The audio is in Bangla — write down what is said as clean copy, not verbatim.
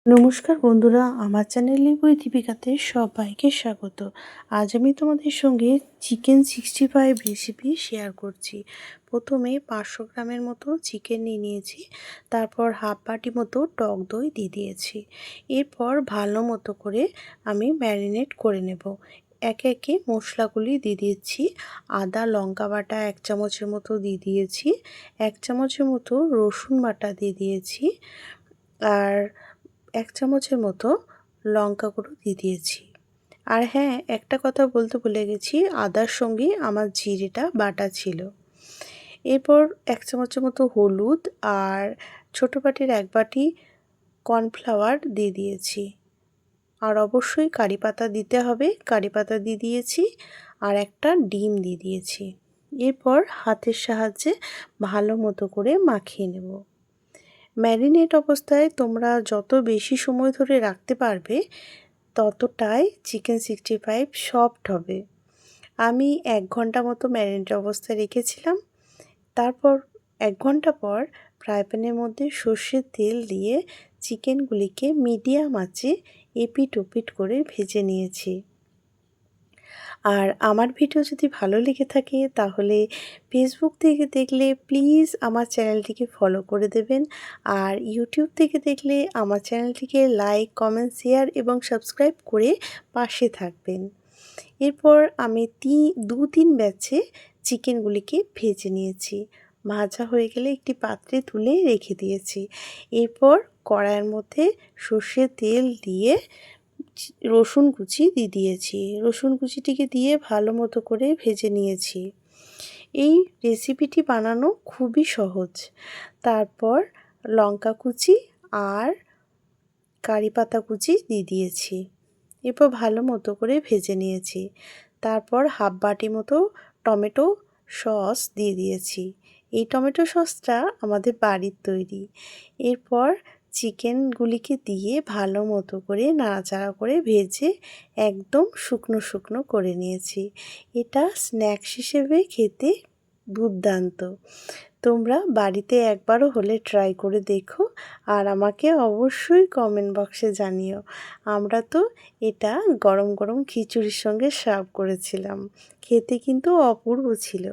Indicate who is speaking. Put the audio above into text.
Speaker 1: নমস্কার বন্ধুরা, আমার চ্যানেলে দীপিকাতে সবাইকে স্বাগত। আজ আমি তোমাদের সঙ্গে চিকেন 65 রেসিপি শেয়ার করছি। প্রথমে 500 গ্রামের মতো চিকেন নিয়েছি, তারপর হাফ বাটি মতো টক দই দিয়ে দিয়েছি। এরপর ভালো মতো করে আমি ম্যারিনেট করে নেব। একে একে মশলাগুলি দিয়ে দিচ্ছি। আদা লঙ্কা বাটা 1 চামচের মতো দিয়ে দিয়েছি, 1 চামচের মতো রসুন বাটা দিয়ে দিয়েছি, আর 1 চামচের মতো লঙ্কা গুঁড়ো দিয়ে দিয়েছি। আর হ্যাঁ, একটা কথা বলতে ভুলে গেছি, আদার সঙ্গে আমার জিরেটা বাটা ছিল। এরপর 1 চামচের মতো হলুদ আর ছোটো বাটির 1 বাটি কর্নফ্লাওয়ার দিয়ে দিয়েছি। আর অবশ্যই কারি পাতা দিতে হবে, কারি পাতা দিয়ে দিয়েছি, আর একটা ডিম দিয়ে দিয়েছি। এরপর হাতের সাহায্যে ভালো মতো করে মাখিয়ে নেব। ম্যারিনেট অবস্থায় তোমরা যত বেশি সময় ধরে রাখতে পারবে ততটাই চিকেন 65 সফট হবে। আমি 1 ঘন্টা মতো ম্যারিনেট অবস্থায় রেখেছিলাম। তারপর 1 ঘন্টা পর ফ্রাই প্যানের মধ্যে সর্ষের তেল দিয়ে চিকেনগুলিকে মিডিয়াম আঁচে এপিট ওপিট করে ভেজে নিয়েছি। আর আমার ভিডিও যদি ভালো লেগে থাকে তাহলে ফেসবুক থেকে দেখলে প্লিজ আমার চ্যানেলটিকে ফলো করে দেবেন, আর ইউটিউব থেকে দেখলে আমার চ্যানেলটিকে লাইক, কমেন্ট, শেয়ার এবং সাবস্ক্রাইব করে পাশে থাকবেন। এরপর আমি 2-3 ব্যাচে চিকেনগুলিকে ভেজে নিয়েছি। ভাজা হয়ে গেলে একটি পাত্রে তুলে রেখে দিয়েছি। এরপর কড়াইয়ের মধ্যে সর্ষের তেল দিয়ে রসুন কুচি দিয়ে দিয়েছি। রসুন কুচিটিকে দিয়ে ভালো মতো করে ভেজে নিয়েছি। এই রেসিপিটি বানানো খুবই সহজ। তারপর লঙ্কা কুচি আর কারি পাতা কুচি দিয়ে দিয়েছি। এরপর ভালো মতো করে ভেজে নিয়েছি। তারপর হাফ বাটি মতো টমেটো সস দিয়ে দিয়েছি। এই টমেটো সসটা আমাদের বাড়ির তৈরি। এরপর চিকেনগুলিকে দিয়ে ভালো মতো করে নাড়াচাড়া করে ভেজে একদম শুকনো শুকনো করে নিয়েছি। এটা স্ন্যাক্স হিসেবে খেতে দুর্দান্ত। তোমরা বাড়িতে একবারও হলে ট্রাই করে দেখো, আর আমাকে অবশ্যই কমেন্ট বক্সে জানিও। আমরা তো এটা গরম গরম খিচুড়ির সঙ্গে সার্ভ করেছিলাম। খেতে কিন্তু অপূর্ব ছিল।